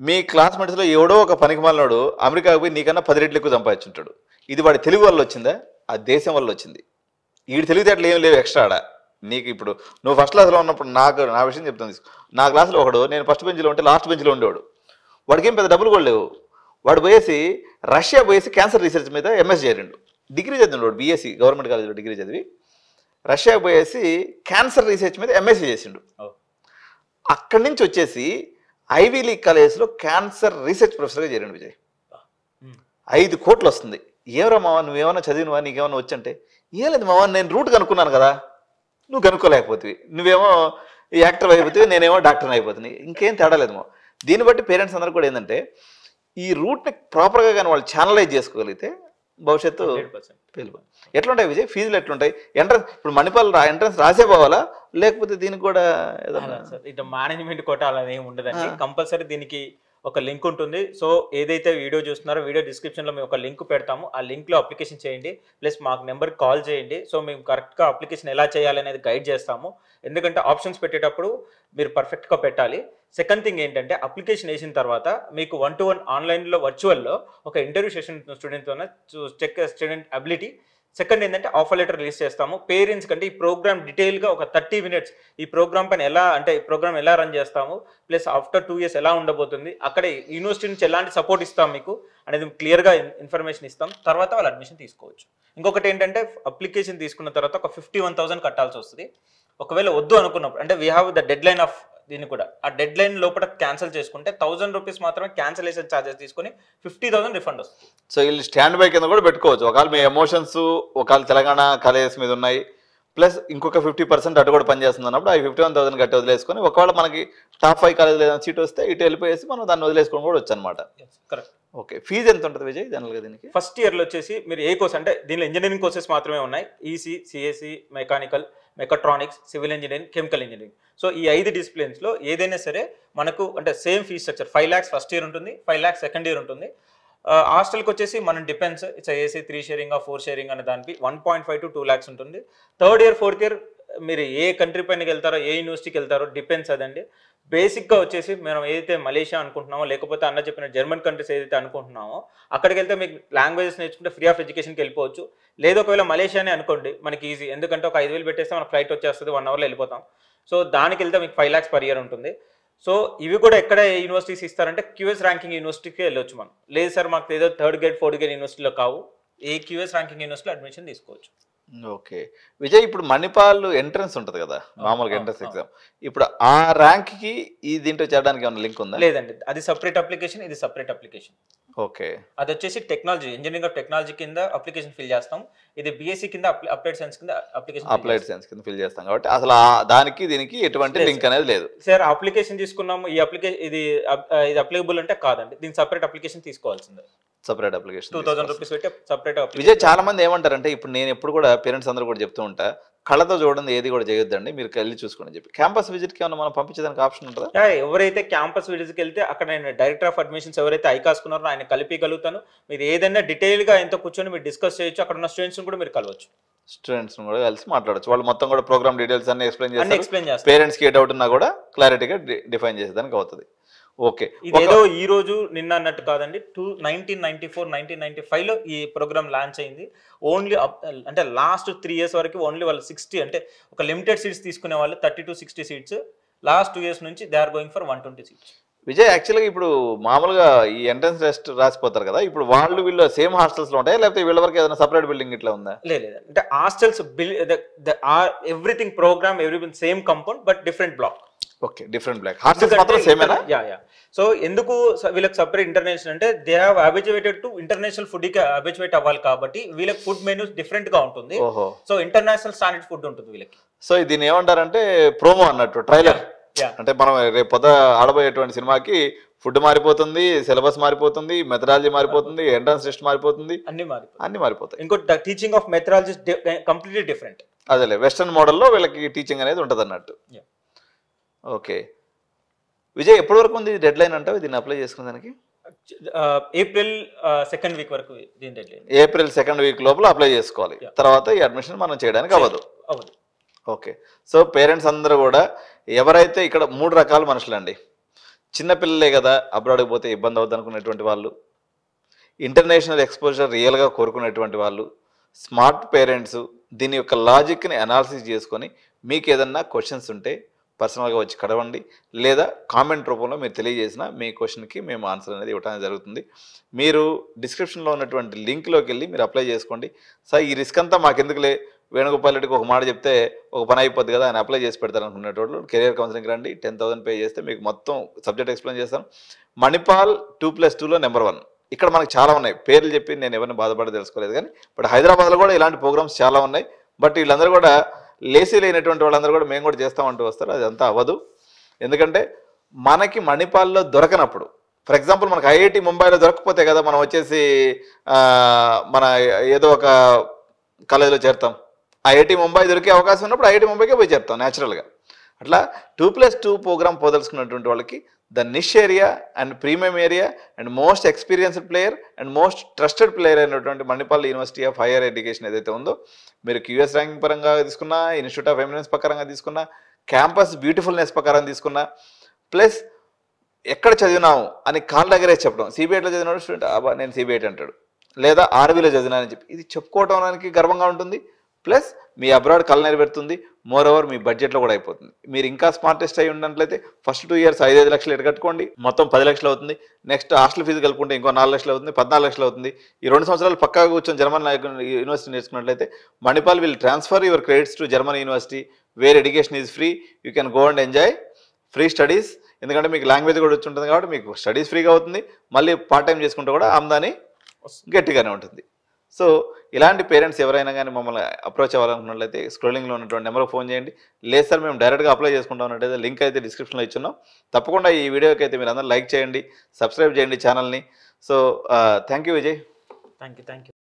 మీ క్లాస్మేట్స్లో ఎవడో ఒక పనికిమాలినోడు అమెరికాకు పోయి నీకన్నా 10 రెట్లు ఎక్కువ సంపాదించుంటాడు. ఇది వాడి తెలుగు వల్ల వచ్చిందా, ఆ దేశం వల్ల వచ్చింది. వీడి తెలివితేటలు ఏం లేవు ఎక్స్ట్రా ఆడ. నీకు ఇప్పుడు నువ్వు ఫస్ట్ క్లాస్లో ఉన్నప్పుడు నా విషయం చెప్తాను. నా క్లాస్లో ఒకడు, నేను ఫస్ట్ బెంచ్లో ఉంటే లాస్ట్ బెంచ్లో ఉండేవాడు. వాడికి ఏం పెద్ద డబ్బులు కూడా లేవు. వాడు పోయేసి రష్యా పోయేసి క్యాన్సర్ రీసెర్చ్ మీద ఎంఎస్ చేరిండు. డిగ్రీ చదివిండు వాడు, బీఎస్సీ గవర్నమెంట్ కాలేజీలో డిగ్రీ చదివి రష్యాకు పోయేసి క్యాన్సర్ రీసెర్చ్ మీద ఎంఎస్సీ చేసిండు. అక్కడి నుంచి వచ్చేసి ఐవీ లీగ్ కాలేజ్లో క్యాన్సర్ రీసెర్చ్ ప్రొఫెసర్గా చేరిండు విజయ్. 5 కోట్లు వస్తుంది. ఏమరా మావా నువ్వేమన్నా చదివినవా, నీకేమన్నా వచ్చంటే ఏం లేదు మావా, నేను రూట్ కనుక్కున్నాను కదా, నువ్వు కనుక్కోలేకపోతుంది. నువ్వేమో యాక్టర్ అయిపోతుంది, నేనేమో డాక్టర్ని అయిపోతుంది. ఇంకేం తేడా లేదు మావా. దీన్ని బట్టి పేరెంట్స్ అందరూ కూడా ఏంటంటే ఈ రూట్ని ప్రాపర్గా కానీ వాళ్ళు ఛానలైజ్ చేసుకోగలిగితే భవిష్యత్తు పేలిపోయి. ఎట్లుంటాయి విజయ్ ఫీజులు ఎట్లుంటాయి? ఎంట్రన్స్ ఇప్పుడు మణిపాల్ ఎంట్రన్స్ రాసే పోవాలా, లేకపోతే దీనికి కూడా ఏదన్నా ఇట్లా మేనేజ్మెంట్ కొట్టాలని ఏమి ఉండదండి. కంపల్సరీ దీనికి ఒక లింక్ ఉంటుంది. సో ఏదైతే వీడియో చూస్తున్నారో వీడియో డిస్క్రిప్షన్లో మేము ఒక లింక్ పెడతాము. ఆ లింక్లో అప్లికేషన్ చేయండి, ప్లస్ మాకు నెంబర్కి కాల్ చేయండి. సో మేము కరెక్ట్గా అప్లికేషన్ ఎలా చేయాలి అనేది గైడ్ చేస్తాము. ఎందుకంటే ఆప్షన్స్ పెట్టేటప్పుడు మీరు పర్ఫెక్ట్గా పెట్టాలి. సెకండ్ థింగ్ ఏంటంటే అప్లికేషన్ వేసిన తర్వాత మీకు 1-to-1 ఆన్లైన్లో వర్చువల్లో ఒక ఇంటర్వ్యూ సెషన్ స్టూడెంట్తో చెక్ స్టూడెంట్ అబిలిటీ. సెకండ్ ఏంటంటే ఆఫర్ లెటర్ రిలీజ్ చేస్తాము. పేరెంట్స్ కంటే ఈ ప్రోగ్రామ్ డీటెయిల్గా ఒక 30 minutes ఈ ప్రోగ్రామ్ పైన ఈ ప్రోగ్రామ్ ఎలా రన్ చేస్తాము, ప్లస్ ఆఫ్టర్ 2 years ఎలా ఉండబోతుంది, అక్కడ యూనివర్సిటీ నుంచి ఎలాంటి సపోర్ట్ ఇస్తాం మీకు అనేది క్లియర్గా ఇన్ఫర్మేషన్ ఇస్తాం. తర్వాత వాళ్ళు అడ్మిషన్ తీసుకోవచ్చు. ఇంకొకటి ఏంటంటే అప్లికేషన్ తీసుకున్న తర్వాత ఒక 51,000 కట్టాల్సి వస్తుంది. ఒకవేళ వద్దు అనుకున్నప్పుడు అంటే we have the dead line of దీన్ని కూడా, ఆ డెడ్ లైన్ లోపల క్యాన్సిల్ చేసుకుంటే 1,000 రూపీస్ మాత్రమే క్యాన్సిలేషన్ ఛార్జెస్ తీసుకొని 50,000 రిఫండ్ వస్తుంది. సో వీళ్ళు స్టాండ్ బై కింద కూడా పెట్టుకోవచ్చు. ఒకవేళ మీ ఎమోషన్స్ ఒకవేళ తెలంగాణ కాలేజెస్ మీద ఉన్నాయి, ప్లస్ ఇంకొక 50% అటు కూడా పనిచేస్తుంది అన్నప్పుడు ఆ 51,000 కట్టి వదిలేసుకొని ఒకవేళ మనకి టాప్ 5 కాలేజీలో ఏదైనా సీట్ వస్తే ఇటు వెళ్ళిపోయేసి మనం దాన్ని వదిలేసుకొని కూడా వచ్చు అనమాట. కరెక్ట్. ఓకే, ఫీజు ఎంత ఉంటుంది విజయ్ జనరల్గా దీనికి? ఫస్ట్ ఇయర్లో వచ్చేసి మీరు ఏ కోర్స్ అంటే దీనిలో ఇంజనీరింగ్ కోర్సెస్ మాత్రమే ఉన్నాయి. EC, CSC, mechanical, mechatronics, civil engineering, chemical engineering. So ఈ 5 డిసిప్లిన్స్లో ఏదైనా సరే మనకు అంటే same fee structure 5 lakhs first year ఉంటుంది, 5 lakhs సెకండ్ ఇయర్ ఉంటుంది. హాస్టల్కి వచ్చేసి మనం depends it's AC 3 sharing 4 sharing అనే దానికి 1.5 to 2 lakhs ఉంటుంది. థర్డ్ ఇయర్ ఫోర్త్ ఇయర్ మీరు ఏ కంట్రీ పైనకి వెళ్తారో ఏ యూనివర్సిటీకి వెళ్తారో డిపెండ్స్ అదండి. బేసిక్గా వచ్చేసి మనం ఏదైతే మలేషియా అనుకుంటున్నామో లేకపోతే అన్న చెప్పిన జర్మన్ కంట్రీస్ ఏదైతే అనుకుంటున్నామో అక్కడికి వెళ్తే మీకు లాంగ్వేజెస్ నేర్చుకుంటే ఫ్రీ ఆఫ్ ఎడ్యుకేషన్కి వెళ్ళిపోవచ్చు. లేదు ఒకవేళ మలేషియానే అనుకోండి మనకి ఈజీ, ఎందుకంటే ఒక 5,000 పెట్టేస్తే మన ఫ్లైట్ వచ్చేస్తుంది, 1 hourలో వెళ్ళిపోతాం. సో దానికి వెళ్తే మీకు 5 lakhs పర్ ఇయర్ ఉంటుంది. సో ఇవి కూడా ఎక్కడ యూనివర్సిటీస్ ఇస్తారంటే క్యూఎస్ ర్యాంకింగ్ యూనివర్సిటీకి వెళ్ళొచ్చు మనం. లేదు సార్ మాకు ఏదో 3rd grade 4th grade యూనివర్సిటీలో కావు, ఏ క్యూఎస్ ర్యాంకింగ్ యూనివర్సిటీలో అడ్మిషన్ తీసుకోవచ్చు. ఓకే విజయ్, ఇప్పుడు మణిపాల్ ఎంట్రన్స్ ఉంటుంది కదా మామూలుగా ఎంట్రన్స్ ఎగ్జామ్, ఇప్పుడు ఆ ర్యాంక్కి ఈ దీంట్లో చేరడానికి ఏమైనా లింక్ ఉందా? లేదండి, అది సపరేట్ అప్లికేషన్, ఇది సపరేట్ అప్లికేషన్. ఓకే, అది వచ్చేసి టెక్నాలజీ ఇంజనీరింగ్ ఆఫ్ టెక్నాలజీ కింద అప్లికేషన్ ఫిల్ చేస్తాం. ఇది బీఎస్సీ కింద అప్లైడ్ సైన్స్ కింద అప్లైడ్ సైన్స్ కింద ఫిల్ చేస్తాం కాబట్టి అసలు దానికి దీనికి ఎటువంటి లింక్ అనేది లేదు. సార్ అప్లికేషన్ తీసుకున్నాము, ఈ అప్లికేషన్ ఇది అప్లికబుల్ అంటే కాదండి, దీనికి సపరేట్ అప్లికేషన్ తీసుకోవాల్సిందే. సపరేట్ అప్లికేషన్ 2,000 రూపీస్ పెట్టి సపరేట్. విజయ్, చాలా మంది ఏమంటారంటే ఇప్పుడు నేను ఎప్పుడు కూడా పేరెంట్స్ అందరూ కూడా చెప్తూ ఉంటా, కళ్ళతో చూడండి ఏది కూడా చేయొద్దండి, మీరు వెళ్ళి చూసుకోండి చెప్పి. క్యాంపస్ విజిట్కి ఏమన్నా మనం పంపించడానికి ఆప్షన్ ఉంటుందా? ఎవరైతే క్యాంపస్ విజిట్కి వెళ్తే అక్కడ నేను డైరెక్టర్ ఆఫ్ అడ్మిషన్స్ ఎవరైతే ఐకాసుకున్నారో ఆయన కలిపిగలుగుతాను. మీరు ఏదైనా డీటెయిల్గా ఎంతో కూర్చొని మీరు డిస్కస్ చేయొచ్చు. అక్కడ ఉన్న స్టూడెంట్స్ కూడా మీరు కలవచ్చు, స్టూడెంట్స్ కూడా కలిసి మాట్లాడచ్చు. వాళ్ళు మొత్తం కూడా ప్రోగ్రామ్ డీటెయిల్స్ అన్ని ఎక్స్ప్లెయిన్ చేస్తారు. పేరెంట్స్కి ఏ డౌట్ ఉన్నా కూడా క్లారిటీగా డిఫైన్ చేసేదానికి అవుతుంది. ఓకే, ఇదేదో ఈ రోజు నిన్న అన్నట్టు కాదండి. 1994, 1995లో ఈ ప్రోగ్రామ్ లాంచ్ అయింది. ఓన్లీ అంటే లాస్ట్ 3 years వరకు ఓన్లీ వాళ్ళు 60 అంటే ఒక లిమిటెడ్ సీట్స్ తీసుకునే వాళ్ళు 30 to 60 seats. లాస్ట్ 2 years నుంచి they are going for 120 seats. Vijay, యాక్చువల్గా ఇప్పుడు మామూలుగా ఈ ఎంట్రన్స్ టెస్ట్ రాసిపోతారు కదా, ఇప్పుడు వీళ్ళు సేమ్ హాస్టల్స్లో ఉంటాయి లేకపోతే వీళ్ళ వరకు ఏదైనా సపరేట్ బిల్డింగ్ ఇట్లా ఉందా? లేదు, అంటే hostels everything program everything same compound but different block. Okay, different block. Hostels మాత్రం సేమేనా? యా. సో ఎందుకు వీళ్ళకి సపరేట్ ఇంటర్నేషనల్ అంటే they have habituated to international food కి అబిచువేట్ అవ్వాలి కాబట్టి వీళ్ళకి ఫుడ్ మెనూస్ డిఫరెంట్ గా ఉంటుంది. ఓహో. సో ఇంటర్నేషనల్ స్టాండర్డ్ ఫుడ్ ఉంటుంది వీళ్ళకి. సో దీన్ని ఏమంటారంటే ప్రోమో అన్నట్టు, ట్రైలర్. అంటే మనం రేపు పొద్దు ఆడబోయేటువంటి సినిమాకి ఫుడ్ మారిపోతుంది, సిలబస్ మారిపోతుంది, మెథడాలజీ మారిపోతుంది, ఎంట్రన్స్ టెస్ట్ మారిపోతుంది, అన్ని మారిపోతాయి. ఇంకోటి teaching of methodology completely different. అదేలే, వెస్టర్న్ మోడల్లో వీళ్ళకి టీచింగ్ అనేది ఉంటుంది అన్నట్టు. ఓకే విజయ్, ఎప్పటి వరకు ఉంది డెడ్ లైన్ అంటావు దీన్ని అప్లై చేసుకునే దానికి? ఏప్రిల్ 2nd వీక్ వరకు దీని dead line. April 2nd week లోపల అప్లై చేసుకోవాలి. తర్వాత ఈ అడ్మిషన్ మనం చేయడానికి అవ్వదు. ఓకే. సో పేరెంట్స్ అందరూ కూడా ఎవరైతే ఇక్కడ 3 రకాల మనుషులు అండి. చిన్నపిల్లలే కదా అబ్రాడ్కి పోతే ఇబ్బంది అవుద్ది అనుకునేటువంటి వాళ్ళు, ఇంటర్నేషనల్ ఎక్స్పోజర్ రియల్గా కోరుకునేటువంటి వాళ్ళు, స్మార్ట్ పేరెంట్స్ దీని యొక్క లాజిక్ని అనాలిసిస్ చేసుకొని మీకు ఏదన్నా క్వశ్చన్స్ ఉంటే పర్సనల్గా వచ్చి కడవండి, లేదా కామెంట్ రూపంలో మీరు తెలియజేసిన మీ క్వశ్చన్కి మేము ఆన్సర్ అనేది ఇవ్వడం జరుగుతుంది. మీరు డిస్క్రిప్షన్లో ఉన్నటువంటి లింక్లోకి వెళ్ళి మీరు అప్లై చేసుకోండి. సార్ ఈ రిస్క్ అంతా మాకెందుకులే, వేణుగోపాల్ రెడ్డికి ఒక మాట చెప్తే ఒక పని అయిపోద్ది కదా, ఆయన అప్లై చేసి పెడతారు అనుకునేటోళ్ళు కెరియర్ కౌన్సిలింగ్ రండి. 10,000 పే చేస్తే మీకు మొత్తం సబ్జెక్ట్ ఎక్స్ప్లెయిన్ చేస్తాను. మణిపాల్ 2+2లో నెంబర్ 1. ఇక్కడ మనకు చాలా ఉన్నాయి, పేర్లు చెప్పి నేను ఎవరిని బాధపడి తెలుసుకోలేదు కానీ, బట్ హైదరాబాద్లో కూడా ఇలాంటి ప్రోగ్రామ్స్ చాలా ఉన్నాయి. బట్ వీళ్ళందరూ కూడా లేసీ లేనటువంటి వాళ్ళందరూ కూడా మేము కూడా చేస్తామంటూ వస్తారు. అదంతా అవ్వదు. ఎందుకంటే మనకి మణిపాల్లో దొరకనప్పుడు, ఫర్ ఎగ్జాంపుల్ మనకు ఐఐటి ముంబైలో దొరకకపోతే కదా మనం వచ్చేసి మన ఏదో ఒక కాలేజీలో చేరుతాం. ఐఐటి ముంబై దొరికే అవకాశం ఉన్నప్పుడు ఐఐటి ముంబైకే పోయి చేరుతాం న్యాచురల్గా. అట్లా 2+2 ప్రోగ్రామ్ పోదలుచుకున్నటువంటి వాళ్ళకి the niche area and premium area and most experienced player and most trusted player అయినటువంటి Manipal university of higher education ఏదైతే ఉందో, మీరు క్యూఎస్ ర్యాంకింగ్ పరంగా తీసుకున్నా, ఇన్స్టిట్యూట్ ఆఫ్ ఎమినెన్స్ ప్రకారంగా తీసుకున్నా, క్యాంపస్ బ్యూటిఫుల్నెస్ ప్రకారం తీసుకున్నా, ప్లస్ ఎక్కడ చదివినాము అని కాళ్ళ దగ్గరే చెప్పడం. సిబిఐటీలో చదివిన స్టూడెంట్ అబ్బా నేను సిబిఐటీ అంటాడు, లేదా ఆర్బీలో చదివినానని చెప్పి ఇది చెప్పుకోవడానికి గర్వంగా ఉంటుంది. ప్లస్ మీ అబ్రాడ్ కళ నెరవేరుతుంది. మోర్ ఓవర్ మీ బడ్జెట్లో కూడా అయిపోతుంది. మీరు ఇంకా స్మార్టెస్ట్ అయి ఉన్నట్లయితే ఫస్ట్ 2 years 5 లక్షలు ఎటు కట్టుకోండి, మొత్తం 10 లక్షలు అవుతుంది. నెక్స్ట్ హాస్టల్ ఫీజు కలుపుకుంటే ఇంకో 4 లక్షలు అవుతుంది, 14 లక్షలు అవుతుంది. ఈ 2 సంవత్సరాలు పక్కాగా కూర్చొని జర్మన్ యూనివర్సిటీ నేర్చుకున్నట్లయితే Manipal will transfer your credits to German university where education is free. You can go and enjoy free studies. ఎందుకంటే మీకు లాంగ్వేజ్ కూడా వచ్చి ఉంటుంది కాబట్టి మీకు స్టడీస్ ఫ్రీగా అవుతుంది. మళ్ళీ పార్ట్ టైం చేసుకుంటే కూడా ఆమ్దాని గట్టిగానే ఉంటుంది. సో ఇలాంటి పేరెంట్స్ ఎవరైనా కానీ మమ్మల్ని అప్రోచ్ అవ్వాలనుకున్నట్లయితే స్క్రోలింగ్లో ఉన్నటువంటి నెంబర్కి ఫోన్ చేయండి. లేదు సార్ మేము డైరెక్ట్గా అప్లై చేసుకుంటాం అన్నట్టయితే లింక్ అయితే డిస్క్రిప్షన్లో ఇచ్చున్నాం. తప్పకుండా ఈ వీడియోకి అయితే మీరు అందరూ లైక్ చేయండి, సబ్స్క్రైబ్ చేయండి ఛానల్ని. So thank you Vijay. Thank you.